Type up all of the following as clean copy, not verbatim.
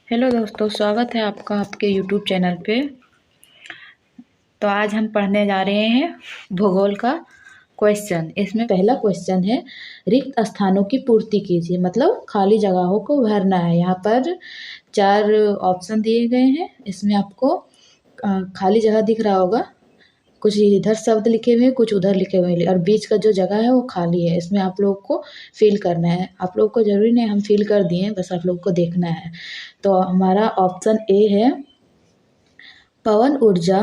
Hello दोस्तों, स्वागत है आपका आपके यूट्यूब चैनल पे। तो आज हम पढ़ने जा रहे हैं भूगोल का क्वेश्चन। इसमें पहला क्वेश्चन है, रिक्त स्थानों की पूर्ति कीजिए। मतलब खाली जगहों को भरना है। यहाँ पर 4 ऑप्शन दिए गए हैं। इसमें आपको खाली जगह दिख रहा होगा, कुछ इधर शब्द लिखे हुए हैं, कुछ उधर लिखे हुए हैं, और बीच का जो जगह है वो खाली है। इसमें आप लोग को फिल करना है। आप लोग को ज़रूरी नहीं, हम फिल कर दिए हैं, बस आप लोग को देखना है। तो हमारा ऑप्शन ए है, पवन ऊर्जा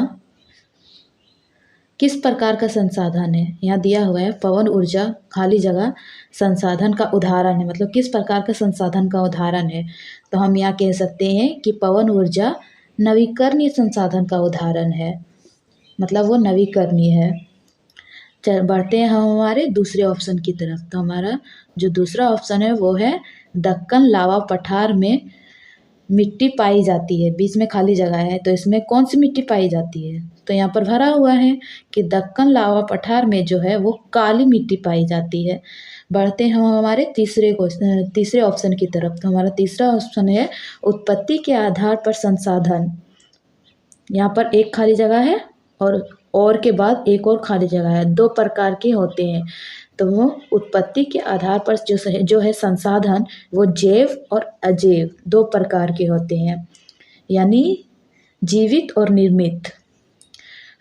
किस प्रकार का संसाधन है। यहाँ दिया हुआ है पवन ऊर्जा खाली जगह संसाधन का उदाहरण है। मतलब किस प्रकार का संसाधन का उदाहरण है। तो हम यहाँ कह सकते हैं कि पवन ऊर्जा नवीकरणीय संसाधन का उदाहरण है। मतलब वो नवीकरणीय है। चल बढ़ते हैं हम हमारे दूसरे ऑप्शन की तरफ। तो हमारा जो दूसरा ऑप्शन है वो है, दक्कन लावा पठार में मिट्टी पाई जाती है। बीच में खाली जगह है, तो इसमें कौन सी मिट्टी पाई जाती है। तो यहाँ पर भरा हुआ है कि दक्कन लावा पठार में जो है वो काली मिट्टी पाई जाती है। बढ़ते हैं हम हमारे तीसरे ऑप्शन की तरफ। तो हमारा तीसरा ऑप्शन है, उत्पत्ति के आधार पर संसाधन। यहाँ पर एक खाली जगह है और के बाद एक और खाली जगह है। 2 प्रकार के होते हैं। तो वो उत्पत्ति के आधार पर जो है संसाधन, वो जैव और अजैव 2 प्रकार के होते हैं, यानी जीवित और निर्मित।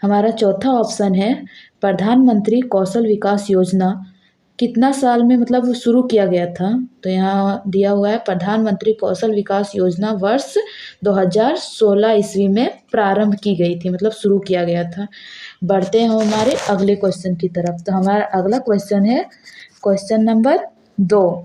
हमारा चौथा ऑप्शन है, प्रधानमंत्री कौशल विकास योजना कितना साल में मतलब वो शुरू किया गया था। तो यहाँ दिया हुआ है, प्रधानमंत्री कौशल विकास योजना वर्ष 2016 ईस्वी में प्रारंभ की गई थी। मतलब शुरू किया गया था। बढ़ते हैं हमारे अगले क्वेश्चन की तरफ। तो हमारा अगला क्वेश्चन है क्वेश्चन नंबर 2।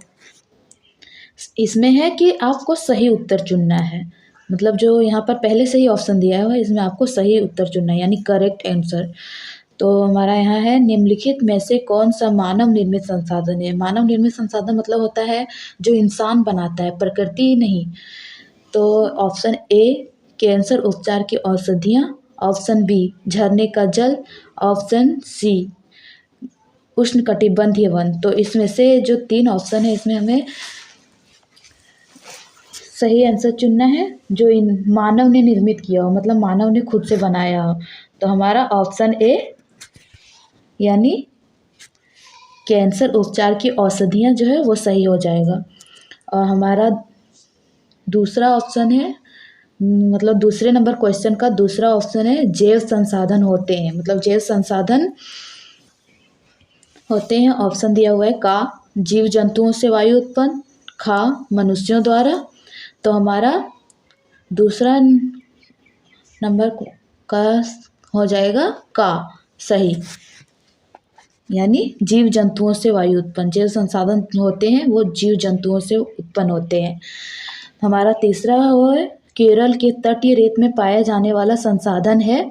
इसमें है कि आपको सही उत्तर चुनना है। मतलब जो यहाँ पर पहले से ही ऑप्शन दिया हुआ है, इसमें आपको सही उत्तर चुनना है, यानी करेक्ट आंसर। तो हमारा यहाँ है, निम्नलिखित में से कौन सा मानव निर्मित संसाधन है। मानव निर्मित संसाधन मतलब होता है जो इंसान बनाता है, प्रकृति नहीं। तो ऑप्शन ए, कैंसर उपचार की औषधियाँ। ऑप्शन बी, झरने का जल। ऑप्शन सी, उष्णकटिबंधीय वन। तो इसमें से जो 3 ऑप्शन है, इसमें हमें सही आंसर चुनना है जो इन मानव ने निर्मित किया हो, मतलब मानव ने खुद से बनाया हो। तो हमारा ऑप्शन ए, यानी कैंसर उपचार की औषधियाँ जो है वो सही हो जाएगा। और हमारा दूसरा ऑप्शन है, मतलब दूसरे नंबर क्वेश्चन का दूसरा ऑप्शन है, जैव संसाधन होते हैं। मतलब जैव संसाधन होते हैं। ऑप्शन दिया हुआ है, का जीव जंतुओं से वायु उत्पन्न, खा मनुष्यों द्वारा। तो हमारा दूसरा नंबर का हो जाएगा का सही, यानी जीव जंतुओं से वायु उत्पन्न। जैव संसाधन होते हैं वो जीव जंतुओं से उत्पन्न होते हैं। हमारा तीसरा वो है, केरल के तटीय रेत में पाया जाने वाला संसाधन है।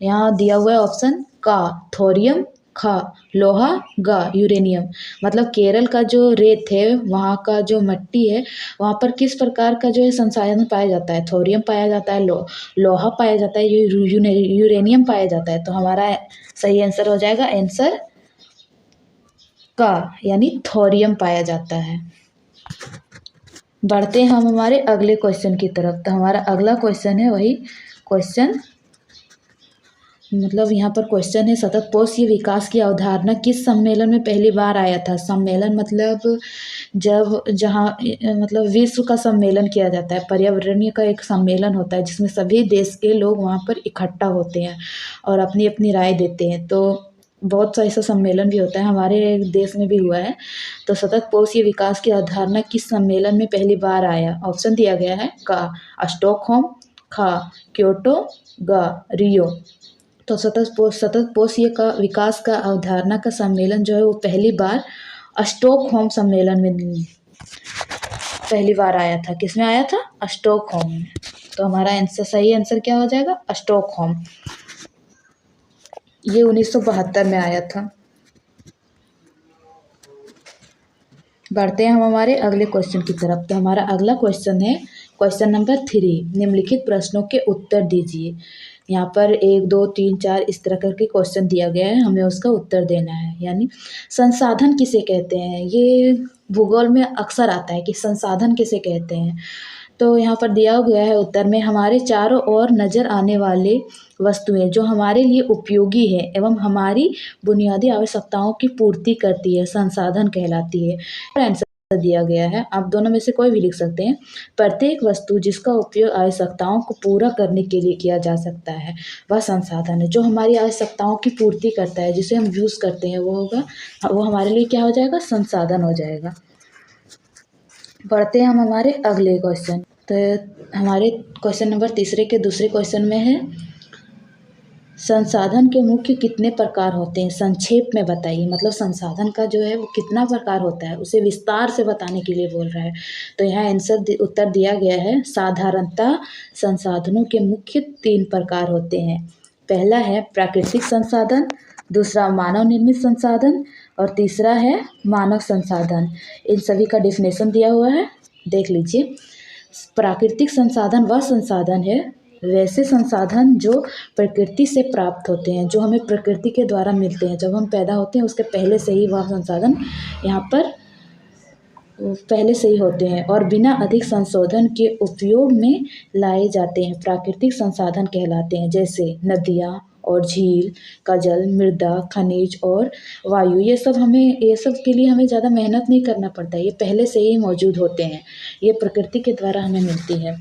यहाँ दिया हुआ है ऑप्शन, का थोरियम, खा लोहा, गा यूरेनियम। मतलब केरल का जो रेत है, वहाँ का जो मिट्टी है, वहाँ पर किस प्रकार का जो है संसाधन पाया जाता है। थोरियम पाया जाता है, लोहा पाया जाता है, यूरेनियम पाया जाता है। तो हमारा सही आंसर हो जाएगा आंसर का, यानी थोरियम पाया जाता है। बढ़ते हैं हम हमारे अगले क्वेश्चन की तरफ। तो हमारा अगला क्वेश्चन है वही क्वेश्चन, मतलब यहाँ पर क्वेश्चन है, सतत पोषीय विकास की अवधारणा किस सम्मेलन में पहली बार आया था। सम्मेलन मतलब जब जहाँ मतलब विश्व का सम्मेलन किया जाता है, पर्यावरणीय का एक सम्मेलन होता है जिसमें सभी देश के लोग वहाँ पर इकट्ठा होते हैं और अपनी अपनी राय देते हैं। तो बहुत सा ऐसा सम्मेलन भी होता है, हमारे देश में भी हुआ है। तो सतत पोषीय विकास की अवधारणा किस सम्मेलन में पहली बार आया। ऑप्शन दिया गया है, का स्टॉकहोम, खा क्योटो, गा रियो। तो सतत पोषीय का विकास का अवधारणा का सम्मेलन जो है वो पहली बार स्टॉकहोम सम्मेलन में पहली बार आया था। किसमें आया था, स्टॉकहोम में। तो हमारा आंसर सही आंसर क्या हो जाएगा, स्टॉकहोम। ये 1972 में आया था। बढ़ते हैं हम हमारे अगले क्वेश्चन की तरफ। तो हमारा अगला क्वेश्चन है क्वेश्चन नंबर 3, निम्नलिखित प्रश्नों के उत्तर दीजिए। यहाँ पर 1 2 3 4 इस तरह करके क्वेश्चन दिया गया है, हमें उसका उत्तर देना है। यानी संसाधन किसे कहते हैं, ये भूगोल में अक्सर आता है कि संसाधन किसे कहते हैं। तो यहाँ पर दिया गया है उत्तर में, हमारे चारों ओर नज़र आने वाले वस्तुएं जो हमारे लिए उपयोगी है एवं हमारी बुनियादी आवश्यकताओं की पूर्ति करती है, संसाधन कहलाती है। आंसर दिया गया है, आप दोनों में से कोई भी लिख सकते हैं। प्रत्येक वस्तु जिसका उपयोग आवश्यकताओं को पूरा करने के लिए किया जा सकता है वह संसाधन है। जो हमारी आवश्यकताओं की पूर्ति करता है, जिसे हम यूज़ करते हैं, वो हमारे लिए क्या हो जाएगा, संसाधन हो जाएगा। बढ़ते हैं हम हमारे अगले क्वेश्चन। तो हमारे क्वेश्चन नंबर तीसरे के दूसरे क्वेश्चन में है, संसाधन के मुख्य कितने प्रकार होते हैं, संक्षेप में बताइए। मतलब संसाधन का जो है वो कितना प्रकार होता है, उसे विस्तार से बताने के लिए बोल रहा है। तो यहाँ उत्तर दिया गया है, साधारणतः संसाधनों के मुख्य 3 प्रकार होते हैं। पहला है प्राकृतिक संसाधन, दूसरा मानव निर्मित संसाधन और तीसरा है मानव संसाधन। इन सभी का डेफिनेशन दिया हुआ है, देख लीजिए। प्राकृतिक संसाधन वह संसाधन है, वैसे संसाधन जो प्रकृति से प्राप्त होते हैं, जो हमें प्रकृति के द्वारा मिलते हैं। जब हम पैदा होते हैं उसके पहले से ही वह संसाधन यहाँ पर पहले से ही होते हैं और बिना अधिक संशोधन के उपयोग में लाए जाते हैं, प्राकृतिक संसाधन कहलाते हैं। जैसे नदियाँ और झील का जल, मृदा, खनिज और वायु, ये सब के लिए हमें ज़्यादा मेहनत नहीं करना पड़ता है, ये पहले से ही मौजूद होते हैं, ये प्रकृति के द्वारा हमें मिलती है।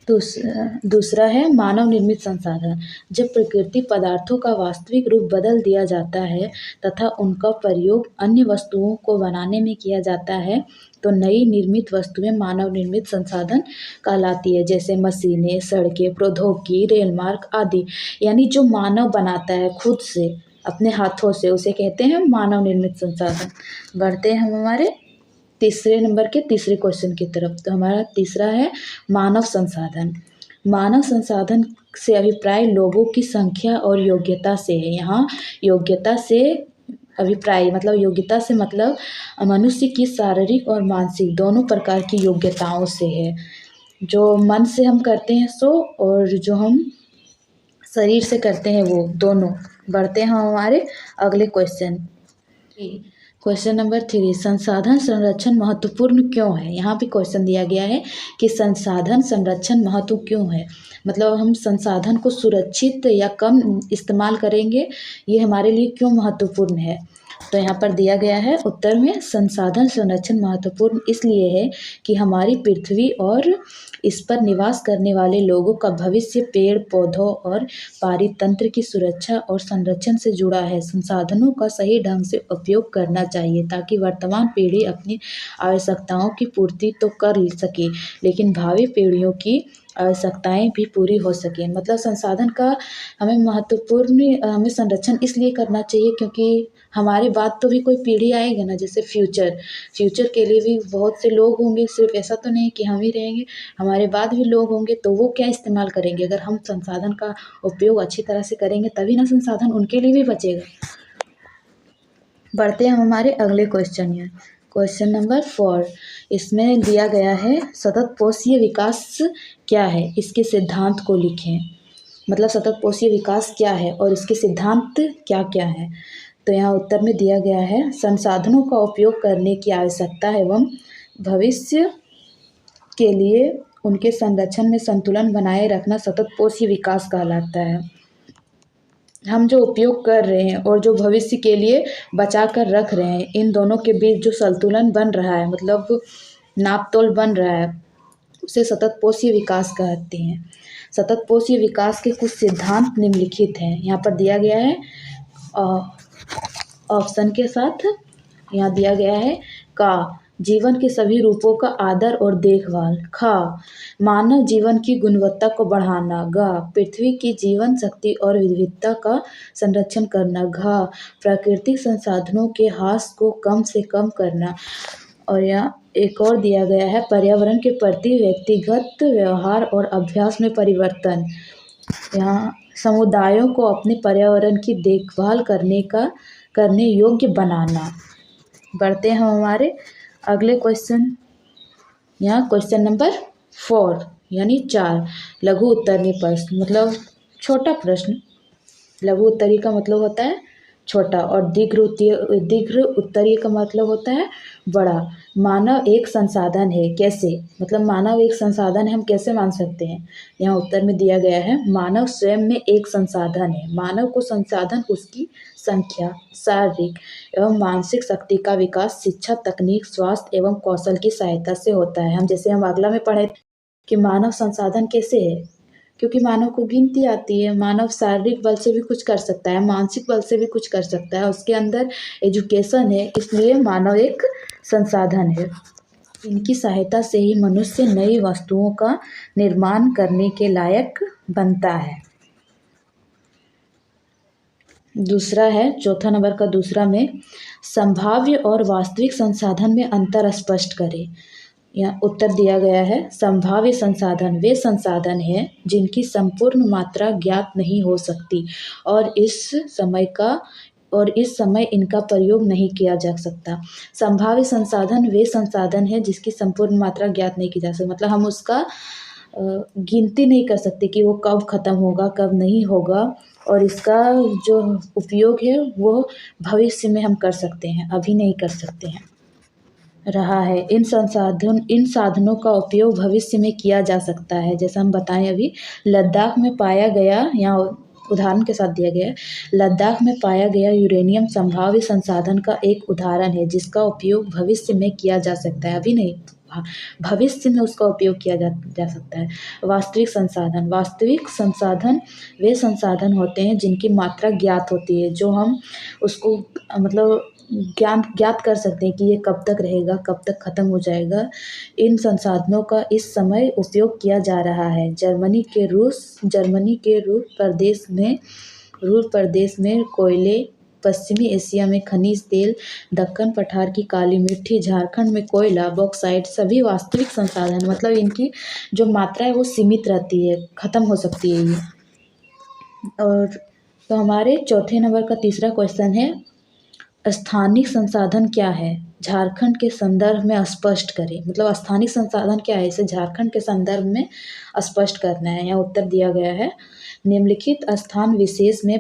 दूसरा है मानव निर्मित संसाधन। जब प्रकृति पदार्थों का वास्तविक रूप बदल दिया जाता है तथा उनका प्रयोग अन्य वस्तुओं को बनाने में किया जाता है तो नई निर्मित वस्तुएं मानव निर्मित संसाधन कहलाती है। जैसे मशीनें, सड़कें, प्रौद्योगिकी, रेल मार्ग आदि। यानी जो मानव बनाता है खुद से, अपने हाथों से, उसे कहते हैं मानव निर्मित संसाधन। बढ़ते हैं हम हमारे तीसरे नंबर के तीसरे क्वेश्चन की तरफ। तो हमारा तीसरा है मानव संसाधन। मानव संसाधन से अभिप्राय लोगों की संख्या और योग्यता से है। यहाँ योग्यता से अभिप्राय मतलब योग्यता से मतलब मनुष्य की शारीरिक और मानसिक दोनों प्रकार की योग्यताओं से है। जो मन से हम करते हैं सो, और जो हम शरीर से करते हैं वो दोनों। बढ़ते हैं हमारे अगले क्वेश्चन नंबर 3, संसाधन संरक्षण महत्वपूर्ण क्यों है। यहाँ भी क्वेश्चन दिया गया है कि संसाधन संरक्षण महत्व क्यों है। मतलब हम संसाधन को सुरक्षित या कम इस्तेमाल करेंगे, ये हमारे लिए क्यों महत्वपूर्ण है। तो यहाँ पर दिया गया है उत्तर में, संसाधन संरक्षण महत्वपूर्ण इसलिए है कि हमारी पृथ्वी और इस पर निवास करने वाले लोगों का भविष्य पेड़ पौधों और पारितंत्र की सुरक्षा और संरक्षण से जुड़ा है। संसाधनों का सही ढंग से उपयोग करना चाहिए ताकि वर्तमान पीढ़ी अपनी आवश्यकताओं की पूर्ति तो कर सके, लेकिन भावी पीढ़ियों की आवश्यकताएं भी पूरी हो सकें। मतलब संसाधन का हमें संरक्षण इसलिए करना चाहिए क्योंकि हमारे बाद तो भी कोई पीढ़ी आएगी ना, जैसे फ्यूचर के लिए भी बहुत से लोग होंगे, सिर्फ ऐसा तो नहीं कि हम ही रहेंगे, हमारे बाद भी लोग होंगे, तो वो क्या इस्तेमाल करेंगे। अगर हम संसाधन का उपयोग अच्छी तरह से करेंगे तभी ना संसाधन उनके लिए भी बचेगा। बढ़ते हैं हम हमारे अगले क्वेश्चन में। क्वेश्चन नंबर 4, इसमें दिया गया है सतत पोषीय विकास क्या है, इसके सिद्धांत को लिखें। मतलब सतत पोषीय विकास क्या है और इसके सिद्धांत क्या क्या है। तो यहाँ उत्तर में दिया गया है, संसाधनों का उपयोग करने की आवश्यकता एवं भविष्य के लिए उनके संरक्षण में संतुलन बनाए रखना सतत पोषीय विकास कहलाता है। हम जो उपयोग कर रहे हैं और जो भविष्य के लिए बचा कर रख रहे हैं, इन दोनों के बीच जो संतुलन बन रहा है, मतलब नाप तोल बन रहा है, उसे सतत पोषीय विकास कहते हैं। सतत पोषीय विकास के कुछ सिद्धांत निम्नलिखित हैं। यहाँ पर दिया गया है ऑप्शन के साथ। यहाँ दिया गया है का, जीवन के सभी रूपों का आदर और देखभाल। खा, मानव जीवन की गुणवत्ता को बढ़ाना। ग, पृथ्वी की जीवन शक्ति और विविधता का संरक्षण करना। घ, प्राकृतिक संसाधनों के ह्रास को कम से कम करना। और यहाँ एक और दिया गया है, पर्यावरण के प्रति व्यक्तिगत व्यवहार और अभ्यास में परिवर्तन। यहाँ समुदायों को अपने पर्यावरण की देखभाल करने योग्य बनाना। बढ़ते हैं हमारे अगले क्वेश्चन। यहाँ क्वेश्चन नंबर 4 यानी 4, लघु उत्तरीय प्रश्न, मतलब छोटा प्रश्न। लघु उत्तरीय का मतलब होता है छोटा, और दीर्घ उत्तरीय का मतलब होता है बड़ा। मानव एक संसाधन है, कैसे? मतलब मानव एक संसाधन है, हम कैसे मान सकते हैं? यहाँ उत्तर में दिया गया है, मानव स्वयं में एक संसाधन है। मानव को संसाधन उसकी संख्या, शारीरिक एवं मानसिक शक्ति का विकास शिक्षा, तकनीक, स्वास्थ्य एवं कौशल की सहायता से होता है। हम अगला में पढ़े कि मानव संसाधन कैसे है, क्योंकि मानव को गिनती आती है। मानव शारीरिक बल से भी कुछ कर सकता है, मानसिक बल से भी कुछ कर सकता है, उसके अंदर एजुकेशन है, इसलिए मानव एक संसाधन है। इनकी सहायता से ही मनुष्य नई वस्तुओं का निर्माण करने के लायक बनता है। दूसरा है, चौथा नंबर का दूसरा में, संभाव्य और वास्तविक संसाधन में अंतर स्पष्ट करें। यहाँ उत्तर दिया गया है, संभाव्य संसाधन वे संसाधन हैं जिनकी संपूर्ण मात्रा ज्ञात नहीं हो सकती और इस समय इनका प्रयोग नहीं किया जा सकता। संभाव्य संसाधन वे संसाधन हैं जिसकी संपूर्ण मात्रा ज्ञात नहीं की जा सकती, मतलब हम उसका गिनती नहीं कर सकते कि वो कब ख़त्म होगा, कब नहीं होगा, और इसका जो उपयोग है वो भविष्य में हम कर सकते हैं, अभी नहीं कर सकते हैं। रहा है, इन साधनों का उपयोग भविष्य में किया जा सकता है। जैसा हम बताएं अभी, लद्दाख में पाया गया, यहाँ उदाहरण के साथ दिया गया है, लद्दाख में पाया गया यूरेनियम संभाव्य संसाधन का एक उदाहरण है जिसका उपयोग भविष्य में किया जा सकता है, अभी नहीं, भविष्य में उसका उपयोग किया जा सकता है। वास्तविक संसाधन वे संसाधन होते हैं जिनकी मात्रा ज्ञात होती है, जो हम उसको मतलब ज्ञात कर सकते हैं कि ये कब तक रहेगा, कब तक ख़त्म हो जाएगा। इन संसाधनों का इस समय उपयोग किया जा रहा है। जर्मनी के रूर प्रदेश में कोयले, पश्चिमी एशिया में खनिज तेल, दक्कन पठार की काली मिट्टी, झारखंड में कोयला, बॉक्साइट, सभी वास्तविक संसाधन, मतलब इनकी जो मात्रा है वो सीमित रहती है, ख़त्म हो सकती है ये। और तो हमारे चौथे नंबर का तीसरा क्वेश्चन है, स्थानिक संसाधन क्या है? झारखंड के संदर्भ में स्पष्ट करें। मतलब स्थानिक संसाधन क्या है, इसे झारखंड के संदर्भ में स्पष्ट करना है। यहाँ उत्तर दिया गया है, निम्नलिखित स्थान विशेष में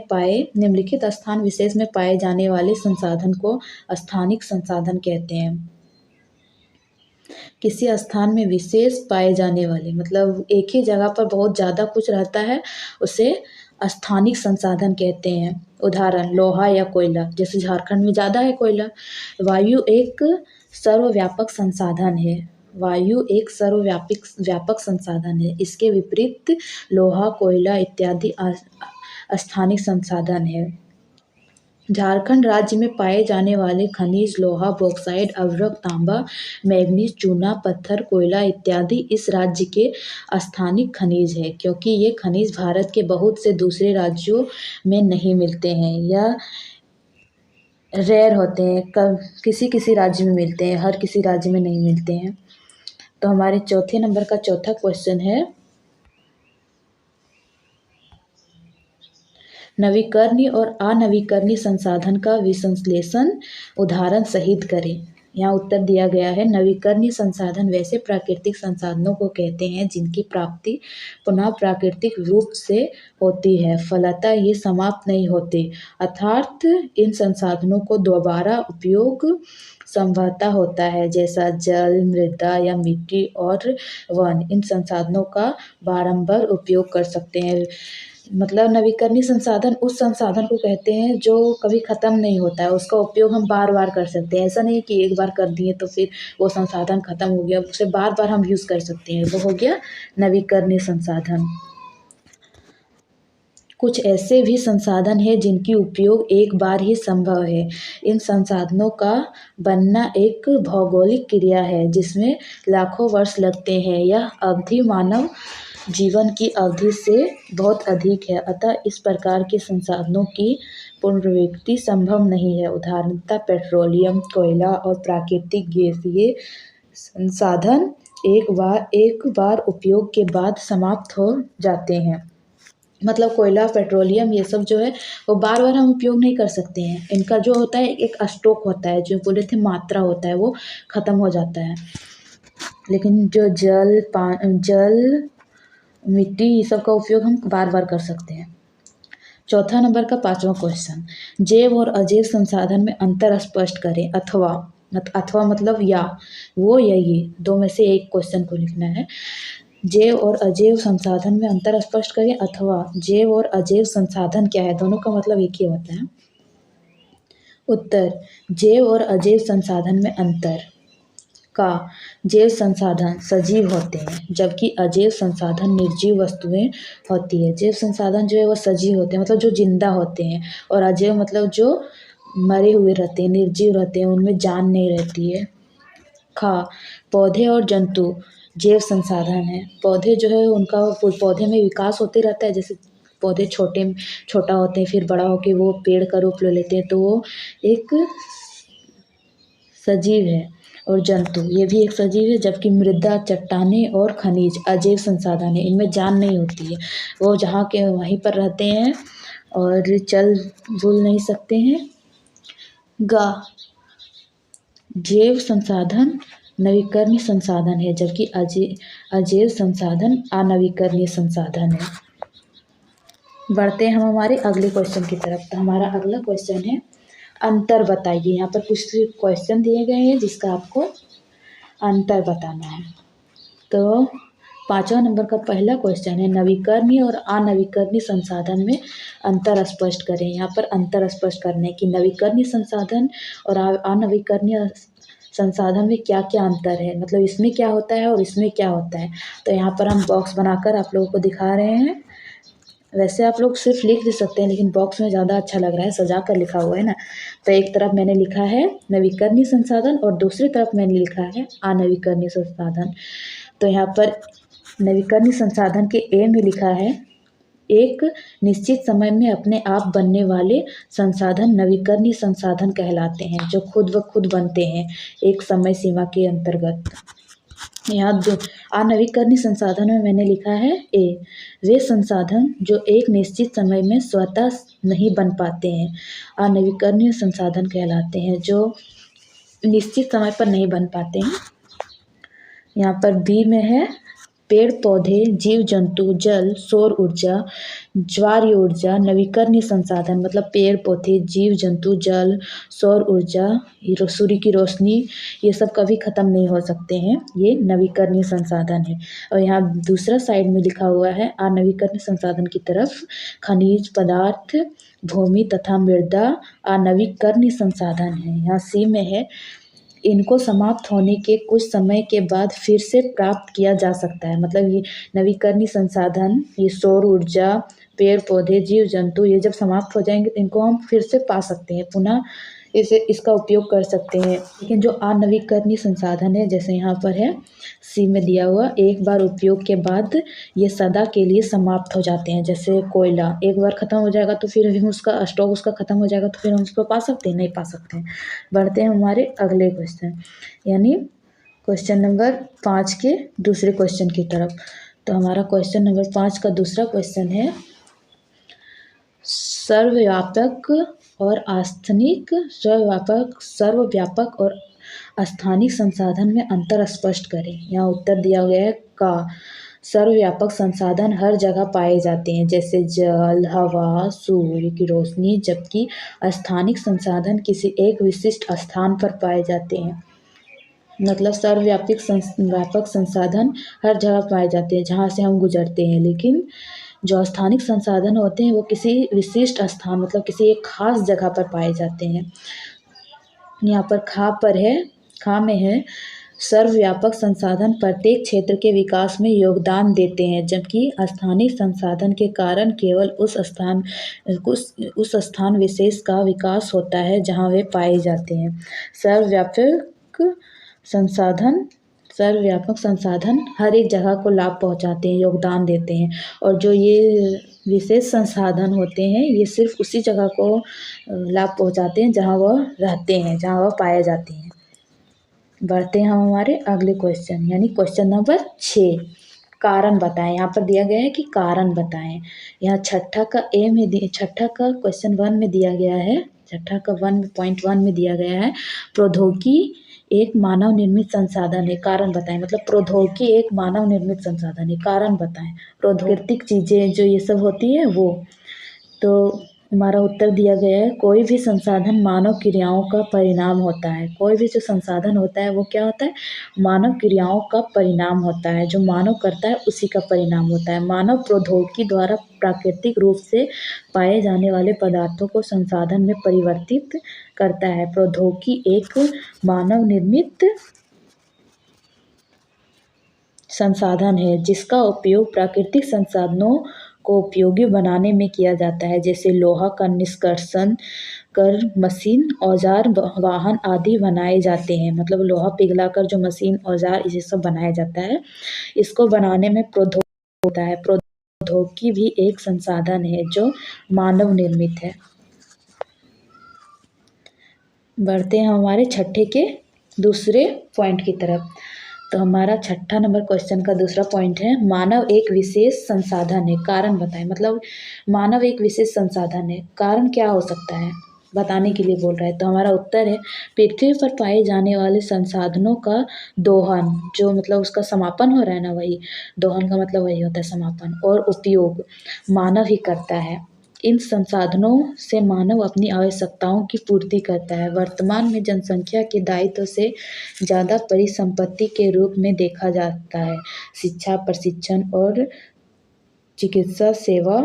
पाए जाने वाले संसाधन को स्थानिक संसाधन कहते हैं। किसी स्थान में विशेष पाए जाने वाले, मतलब एक ही जगह पर बहुत ज़्यादा कुछ रहता है, उसे स्थानिक संसाधन कहते हैं। उदाहरण, लोहा या कोयला, जैसे झारखंड में ज़्यादा है कोयला। वायु एक सर्वव्यापक संसाधन है। इसके विपरीत लोहा, कोयला इत्यादि स्थानिक संसाधन है। झारखंड राज्य में पाए जाने वाले खनिज लोहा, बॉक्साइट, अभ्रक, तांबा, मैग्नीज, चूना, पत्थर, कोयला इत्यादि इस राज्य के स्थानिक खनिज है, क्योंकि ये खनिज भारत के बहुत से दूसरे राज्यों में नहीं मिलते हैं या रेयर होते हैं, किसी राज्य में मिलते हैं, हर किसी राज्य में नहीं मिलते हैं। तो हमारे चौथे नंबर का चौथा क्वेश्चन है, नवीकरणीय और अनवीकरणीय संसाधन का विश्लेषण उदाहरण सहित करें। यहाँ उत्तर दिया गया है, नवीकरणीय संसाधन वैसे प्राकृतिक संसाधनों को कहते हैं जिनकी प्राप्ति पुनः प्राकृतिक रूप से होती है, फलतः ये समाप्त नहीं होते, अर्थात इन संसाधनों को दोबारा उपयोग संभवतः होता है, जैसा जल, मृदा या मिट्टी और वन इन संसाधनों का बारंबार उपयोग कर सकते हैं। मतलब नवीकरणीय संसाधन उस संसाधन को कहते हैं जो कभी ख़त्म नहीं होता है, उसका उपयोग हम बार बार कर सकते हैं। ऐसा नहीं कि एक बार कर दिए तो फिर वो संसाधन ख़त्म हो गया, उसे बार बार हम यूज़ कर सकते हैं, वो हो गया नवीकरणीय संसाधन। कुछ ऐसे भी संसाधन हैं जिनकी उपयोग एक बार ही संभव है। इन संसाधनों का बनना एक भौगोलिक क्रिया है जिसमें लाखों वर्ष लगते हैं। यह अवधि मानव जीवन की अवधि से बहुत अधिक है, अतः इस प्रकार के संसाधनों की पुनर्विक्ति संभव नहीं है। उदाहरणतः पेट्रोलियम, कोयला और प्राकृतिक गैस, ये संसाधन एक बार उपयोग के बाद समाप्त हो जाते हैं। मतलब कोयला, पेट्रोलियम, ये सब जो है वो बार बार हम उपयोग नहीं कर सकते हैं। इनका जो होता है एक स्टॉक होता है, जो बोले थे मात्रा होता है, वो ख़त्म हो जाता है। लेकिन जो जल, मिट्टी, ये सब का उपयोग हम बार बार कर सकते हैं। चौथा नंबर का 5वां क्वेश्चन, जैव और अजैव संसाधन में अंतर स्पष्ट करें। अथवा मतलब या, वो या ये दो में से एक क्वेश्चन को लिखना है। जैव और अजैव संसाधन में अंतर स्पष्ट करें अथवा जैव और अजैव संसाधन क्या है, दोनों का मतलब एक ही होता है। उत्तर, जैव और अजैव संसाधन में अंतर का, जैव संसाधन सजीव होते हैं जबकि अजैव संसाधन निर्जीव वस्तुएं होती है। जैव संसाधन जो है वो सजीव होते हैं, मतलब जो जिंदा होते हैं, और अजैव मतलब जो मरे हुए रहते हैं, निर्जीव रहते हैं, उनमें जान नहीं रहती है। खा, पौधे और जंतु जैव संसाधन है। पौधे जो है उनका पौधे में विकास होते रहता है, जैसे पौधे छोटा होते हैं, फिर बड़ा होके वो पेड़ का रूप ले लेते हैं, तो वो एक सजीव है। और जंतु ये भी एक सजीव है, जबकि मृदा, चट्टानें और खनिज अजैव संसाधन है, इनमें जान नहीं होती है, वो जहाँ के वहीं पर रहते हैं और चल बुल नहीं सकते हैं। गा, जैव संसाधन नवीकरणीय संसाधन है जबकि अजैव संसाधन अनवीकरणीय संसाधन है। बढ़ते हैं हम हमारे अगले क्वेश्चन की तरफ। तो हमारा अगला क्वेश्चन है, अंतर बताइए। यहाँ पर कुछ क्वेश्चन दिए गए हैं जिसका आपको अंतर बताना है। तो 5वां नंबर का पहला क्वेश्चन है, नवीकरणीय और अनवीकरणीय संसाधन में अंतर स्पष्ट करें। यहाँ पर अंतर स्पष्ट करने की, नवीकरणीय संसाधन और अनवीकरणीय संसाधन में क्या क्या अंतर है, मतलब इसमें क्या होता है और इसमें क्या होता है। तो यहाँ पर हम बॉक्स बनाकर आप लोगों को दिखा रहे हैं। वैसे आप लोग सिर्फ लिख भी सकते हैं, लेकिन बॉक्स में ज़्यादा अच्छा लग रहा है, सजा कर लिखा हुआ है ना। तो एक तरफ मैंने लिखा है नवीकरणीय संसाधन और दूसरी तरफ मैंने लिखा है अनवीकरणीय संसाधन। तो यहाँ पर नवीकरणीय संसाधन के ए में लिखा है, एक निश्चित समय में अपने आप बनने वाले संसाधन नवीकरणीय संसाधन कहलाते हैं, जो खुद व खुद बनते हैं एक समय सीमा के अंतर्गत। यहाँ अनवीकरणीय संसाधन में मैंने लिखा है ए, वे संसाधन जो एक निश्चित समय में स्वतः नहीं बन पाते हैं अनवीकरणीय संसाधन कहलाते हैं, जो निश्चित समय पर नहीं बन पाते हैं। यहाँ पर बी में है, पेड़ पौधे, जीव जंतु, जल, सौर ऊर्जा, ज्वारीय ऊर्जा नवीकरणीय संसाधन, मतलब पेड़ पौधे, जीव जंतु, जल, सौर ऊर्जा, सूर्य की रोशनी, ये सब कभी ख़त्म नहीं हो सकते हैं, ये नवीकरणीय संसाधन है। और यहाँ दूसरा साइड में लिखा हुआ है अनवीकरणीय संसाधन की तरफ, खनिज पदार्थ, भूमि तथा मृदा अनवीकरणीय संसाधन है। यहाँ सी में है, इनको समाप्त होने के कुछ समय के बाद फिर से प्राप्त किया जा सकता है, मतलब ये नवीकरणीय संसाधन, ये सौर ऊर्जा, पेड़ पौधे, जीव जंतु, ये जब समाप्त हो जाएंगे तो इनको हम फिर से पा सकते हैं, पुनः इसका उपयोग कर सकते हैं। लेकिन जो अनवीकरणीय संसाधन है, जैसे यहाँ पर है सी में दिया हुआ, एक बार उपयोग के बाद ये सदा के लिए समाप्त हो जाते हैं। जैसे कोयला एक बार ख़त्म हो जाएगा तो फिर हम उसका स्टॉक उसका ख़त्म हो जाएगा तो फिर हम उसको पा सकते हैं, नहीं पा सकते हैं। बढ़ते हैं हमारे अगले क्वेश्चन, यानी क्वेश्चन नंबर 5 के दूसरे क्वेश्चन की तरफ। तो हमारा क्वेश्चन नंबर 5 का दूसरा क्वेश्चन है, सर्वव्यापक और स्थानिक संसाधन में अंतर स्पष्ट करें। यहाँ उत्तर दिया गया है का, सर्वव्यापक संसाधन हर जगह पाए जाते हैं, जैसे जल, हवा, सूर्य की रोशनी, जबकि स्थानिक संसाधन किसी एक विशिष्ट स्थान पर पाए जाते हैं। मतलब सर्वव्यापक संसाधन हर जगह पाए जाते हैं जहाँ से हम गुजरते हैं, लेकिन जो स्थानिक संसाधन होते हैं वो किसी विशिष्ट स्थान, मतलब किसी एक खास जगह पर पाए जाते हैं। यहाँ पर खा में है, सर्वव्यापक संसाधन प्रत्येक क्षेत्र के विकास में योगदान देते हैं, जबकि स्थानिक संसाधन के कारण केवल उस स्थान विशेष का विकास होता है जहाँ वे पाए जाते हैं। सर्वव्यापक संसाधन हर एक जगह को लाभ पहुंचाते हैं, योगदान देते हैं, और जो ये विशेष संसाधन होते हैं ये सिर्फ उसी जगह को लाभ पहुंचाते हैं जहाँ वह रहते हैं, जहाँ वह पाए जाते हैं। बढ़ते हैं हम हमारे अगले क्वेश्चन, यानी क्वेश्चन नंबर 6, कारण बताएं। यहाँ पर दिया गया है कि कारण बताएं। यहाँ छठा का क्वेश्चन 1 में दिया गया है, छठा का 1.1 में दिया गया है, प्रौद्योगिकी एक मानव निर्मित संसाधन है, कारण बताएं। मतलब प्रौद्योगिकी एक मानव निर्मित संसाधन है, कारण बताएं। प्रौद्योगिक चीज़ें जो ये सब होती है वो, तो हमारा उत्तर दिया गया है, कोई भी संसाधन मानव क्रियाओं का परिणाम होता है। कोई भी जो संसाधन होता है वो क्या होता है, मानव क्रियाओं का परिणाम होता है। जो मानव करता है उसी का परिणाम होता है। मानव प्रौद्योगिकी द्वारा प्राकृतिक रूप से पाए जाने वाले पदार्थों को संसाधन में परिवर्तित करता है। प्रौद्योगिकी एक मानव निर्मित संसाधन है जिसका उपयोग प्राकृतिक संसाधनों को उपयोगी बनाने में किया जाता है, जैसे लोहा का निष्कर्षण कर मशीन, औजार, वाहन आदि बनाए जाते हैं। मतलब लोहा पिघलाकर जो मशीन, औजार ये सब बनाया जाता है, इसको बनाने में प्रौद्योगिकी होता है। प्रौद्योगिकी भी एक संसाधन है जो मानव निर्मित है। बढ़ते हैं हमारे छठे के दूसरे पॉइंट की तरफ। तो हमारा छठा नंबर क्वेश्चन का दूसरा पॉइंट है, मानव एक विशेष संसाधन है, कारण बताएं। मतलब मानव एक विशेष संसाधन है, कारण क्या हो सकता है बताने के लिए बोल रहा है। तो हमारा उत्तर है, पृथ्वी पर पाए जाने वाले संसाधनों का दोहन, जो मतलब उसका समापन हो रहा है ना, वही दोहन का मतलब वही होता है, समापन, और उपयोग मानव ही करता है। इन संसाधनों से मानव अपनी आवश्यकताओं की पूर्ति करता है। वर्तमान में जनसंख्या के दायित्व से ज़्यादा परिसंपत्ति के रूप में देखा जाता है। शिक्षा, प्रशिक्षण और चिकित्सा सेवा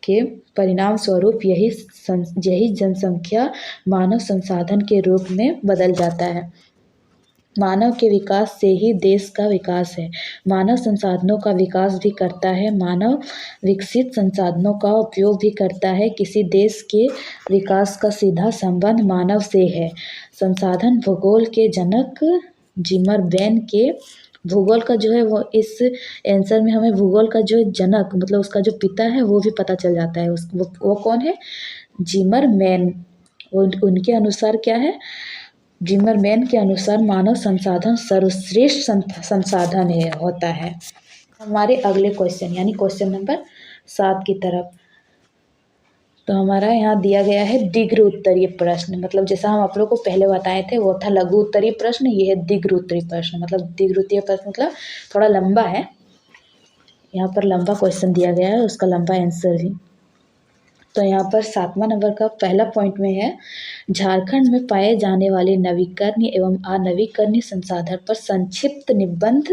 के परिणाम स्वरूप यही जनसंख्या मानव संसाधन के रूप में बदल जाता है। मानव के विकास से ही देश का विकास है। मानव संसाधनों का विकास भी करता है। मानव विकसित संसाधनों का उपयोग भी करता है। किसी देश के विकास का सीधा संबंध मानव से है। संसाधन भूगोल के जनक जिमरमैन के, भूगोल का जो है वो इस आंसर में हमें भूगोल का जो जनक मतलब उसका जो पिता है वो भी पता चल जाता है। वो कौन है, जिमरमैन। उनके अनुसार क्या है, जिमरमैन के अनुसार मानव संसाधन सर्वश्रेष्ठ संसाधन है होता है। हमारे अगले क्वेश्चन यानी क्वेश्चन नंबर 7 की तरफ। तो हमारा यहाँ दिया गया है दीर्घ उत्तरीय प्रश्न। मतलब जैसा हम आप लोग को पहले बताए थे वो था लघु उत्तरीय प्रश्न, ये है दीर्घ उत्तरीय प्रश्न। मतलब दीर्घ उत्तरीय प्रश्न मतलब थोड़ा लंबा है, यहाँ पर लंबा क्वेश्चन दिया गया है, उसका लंबा आंसर भी। तो यहाँ पर 7वां नंबर का पहला पॉइंट में है, झारखंड में पाए जाने वाले नवीकरणीय एवं अनवीकरणीय संसाधन पर संक्षिप्त निबंध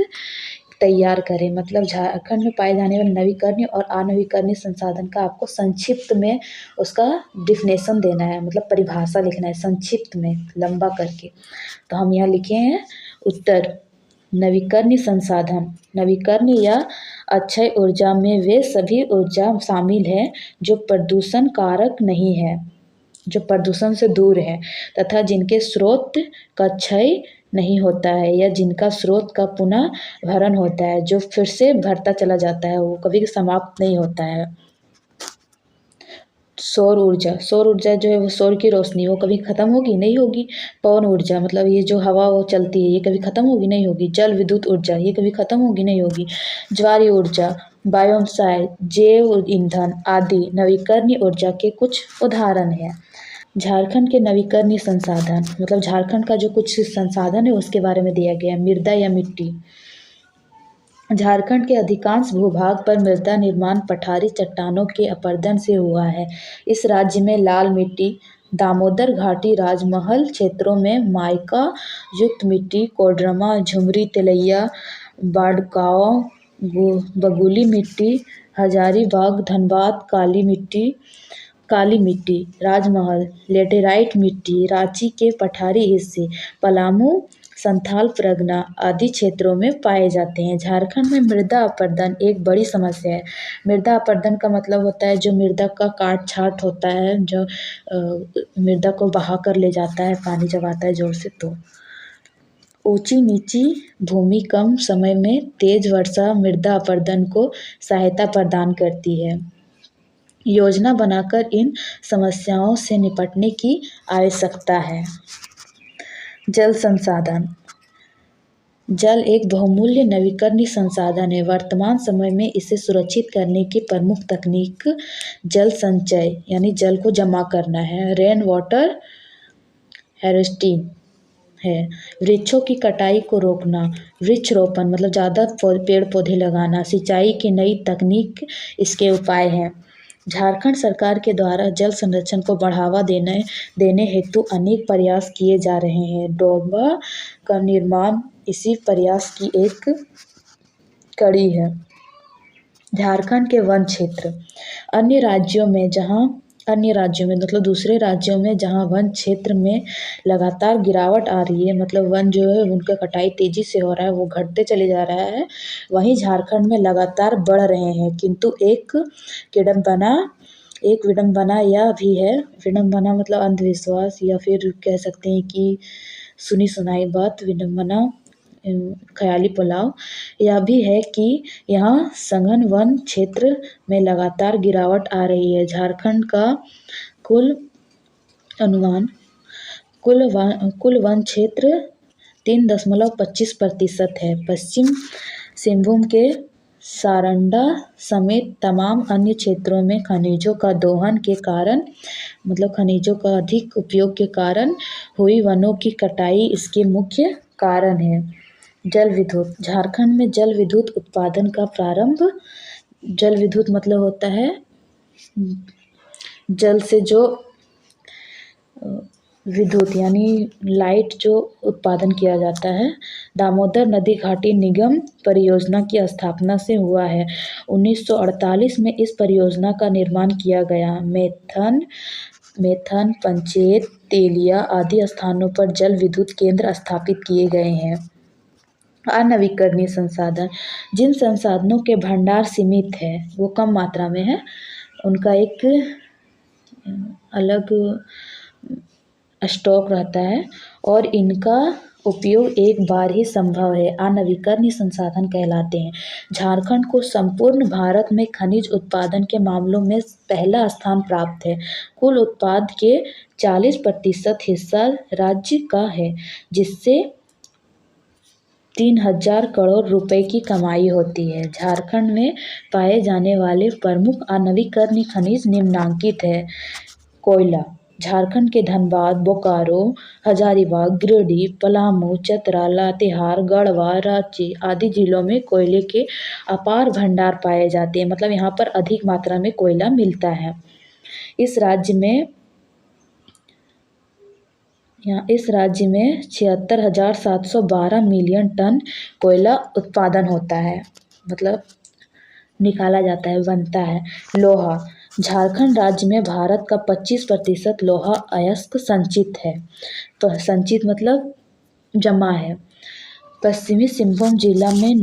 तैयार करें। मतलब झारखंड में पाए जाने वाले नवीकरणीय और अनवीकरणीय संसाधन का आपको संक्षिप्त में उसका डिफिनेशन देना है, मतलब परिभाषा लिखना है संक्षिप्त में, लंबा करके। तो हम यहाँ लिखे हैं उत्तर, नवीकरणीय संसाधन, नवीकरणीय या अक्षय ऊर्जा में वे सभी ऊर्जा शामिल हैं जो प्रदूषण कारक नहीं है, जो प्रदूषण से दूर है, तथा जिनके स्रोत का क्षय नहीं होता है या जिनका स्रोत का पुनः भरण होता है, जो फिर से भरता चला जाता है, वो कभी समाप्त नहीं होता है। सौर ऊर्जा, सौर ऊर्जा जो है वो सौर की रोशनी, वो कभी ख़त्म होगी नहीं होगी। पवन ऊर्जा मतलब ये जो हवा वो चलती है, ये कभी ख़त्म होगी नहीं होगी। जल विद्युत ऊर्जा, ये कभी ख़त्म होगी नहीं होगी। ज्वारीय ऊर्जा, बायोमास, जैव ईंधन आदि नवीकरणीय ऊर्जा के कुछ उदाहरण हैं। झारखंड के नवीकरणीय संसाधन, मतलब झारखंड का जो कुछ संसाधन है उसके बारे में दिया गया है। मृदा या मिट्टी, झारखंड के अधिकांश भूभाग पर मृदा निर्माण पठारी चट्टानों के अपरदन से हुआ है। इस राज्य में लाल मिट्टी, दामोदर घाटी राजमहल क्षेत्रों में माइका युक्त मिट्टी, कोडरमा, झुमरी, तेलैया, बाड़गांव, बगुली मिट्टी, हजारीबाग, धनबाद, काली मिट्टी, राजमहल, लेटेराइट मिट्टी, रांची के पठारी हिस्से, पलामू, संथाल परगना आदि क्षेत्रों में पाए जाते हैं। झारखंड में मृदा अपरदन एक बड़ी समस्या है। मृदा अपरदन का मतलब होता है जो मृदा का काट छाट होता है, जो मृदा को बहा कर ले जाता है, पानी जब आता है जोर से। तो ऊंची नीची भूमि कम समय में तेज वर्षा मृदा अपरदन को सहायता प्रदान करती है। योजना बनाकर इन समस्याओं से निपटने की आवश्यकता है। जल संसाधन, जल एक बहुमूल्य नवीकरणीय संसाधन है। वर्तमान समय में इसे सुरक्षित करने की प्रमुख तकनीक जल संचय यानी जल को जमा करना है, रेन वाटर हार्वेस्टिंग है। वृक्षों की कटाई को रोकना, वृक्षरोपण मतलब ज़्यादा पेड़ पौधे लगाना, सिंचाई की नई तकनीक इसके उपाय हैं। झारखंड सरकार के द्वारा जल संरक्षण को बढ़ावा देने हेतु अनेक प्रयास किए जा रहे हैं। डोंगा का निर्माण इसी प्रयास की एक कड़ी है। झारखंड के वन क्षेत्र अन्य राज्यों में मतलब दूसरे राज्यों में जहाँ वन क्षेत्र में लगातार गिरावट आ रही है, मतलब वन जो है उनका कटाई तेजी से हो रहा है, वो घटते चले जा रहा है, वहीं झारखंड में लगातार बढ़ रहे हैं। किंतु एक विडंबना यह भी है, विडंबना मतलब अंधविश्वास या फिर कह सकते हैं कि सुनी सुनाई बात, विडंबना ख्याली पुलाव, यह भी है कि यहाँ सघन वन क्षेत्र में लगातार गिरावट आ रही है। झारखंड का कुल वन क्षेत्र 3.25% है। पश्चिम सिंहभूम के सारंडा समेत तमाम अन्य क्षेत्रों में खनिजों का दोहन के कारण, मतलब खनिजों का अधिक उपयोग के कारण हुई वनों की कटाई इसके मुख्य कारण है। जल विद्युत, झारखंड में जल विद्युत उत्पादन का प्रारंभ, जल विद्युत मतलब होता है जल से जो विद्युत यानी लाइट जो उत्पादन किया जाता है, दामोदर नदी घाटी निगम परियोजना की स्थापना से हुआ है। 1948 में इस परियोजना का निर्माण किया गया। मेथन, पंचेत, तेलिया आदि स्थानों पर जल विद्युत केंद्र स्थापित किए गए हैं। अनवीकरणीय संसाधन, जिन संसाधनों के भंडार सीमित है, वो कम मात्रा में है, उनका एक अलग स्टॉक रहता है और इनका उपयोग एक बार ही संभव है, अनवीकरणीय संसाधन कहलाते हैं। झारखंड को संपूर्ण भारत में खनिज उत्पादन के मामलों में पहला स्थान प्राप्त है। कुल उत्पाद के 40% हिस्सा राज्य का है, जिससे 3,000 करोड़ रुपए की कमाई होती है। झारखंड में पाए जाने वाले प्रमुख अनवीकरणीय खनिज निम्नलिखित है। कोयला, झारखंड के धनबाद, बोकारो, हजारीबाग, गिरिडीह, पलामू, चतरा, लातेहार, गढ़वा, रांची आदि जिलों में कोयले के अपार भंडार पाए जाते हैं, मतलब यहाँ पर अधिक मात्रा में कोयला मिलता है। इस राज्य में 76,712 मिलियन टन कोयला उत्पादन होता है, मतलब निकाला जाता है, बनता है। लोहा, झारखंड राज्य में भारत का 25% लोहा अयस्क संचित है। तो संचित मतलब जमा है। पश्चिमी सिंहभूम जिला में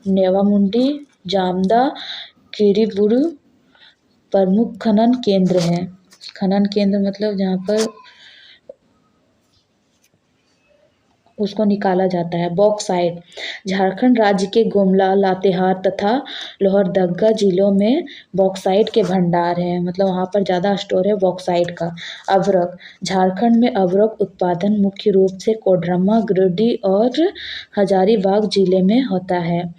नेवामुंडी, जामदा, किरीबुरू प्रमुख खनन केंद्र हैं। खनन केंद्र मतलब जहाँ पर उसको निकाला जाता है। बॉक्साइट, झारखंड राज्य के गुमला, लातेहार तथा लोहरदगा जिलों में बॉक्साइट के भंडार हैं, मतलब वहाँ पर ज़्यादा स्टोर है बॉक्साइट का। अभ्रक, झारखंड में अभ्रक उत्पादन मुख्य रूप से कोडरमा, गिरिडीह और हजारीबाग जिले में होता है।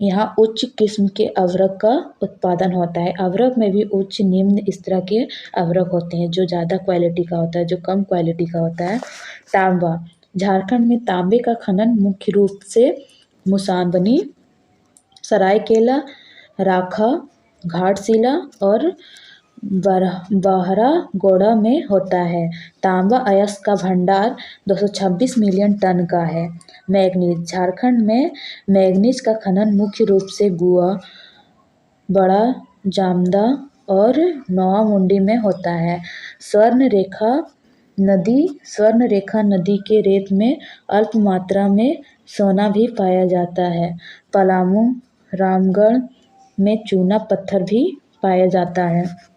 यहाँ उच्च किस्म के अभ्रक का उत्पादन होता है। अभ्रक में भी उच्च निम्न इस तरह के अभ्रक होते हैं, जो ज़्यादा क्वालिटी का होता है, जो कम क्वालिटी का होता है। तांबा, झारखंड में तांबे का खनन मुख्य रूप से मुसाबनी, सरायकेला, राखा, घाटशिला और बहरागोड़ा में होता है। तांबा अयस्क का भंडार 226 मिलियन टन का है। मैग्नीज, झारखंड में मैग्नीज का खनन मुख्य रूप से गुआ, बड़ा जामदा और नौवामुंडी में होता है। स्वर्ण रेखा नदी के रेत में अल्प मात्रा में सोना भी पाया जाता है। पलामू, रामगढ़ में चूना पत्थर भी पाया जाता है।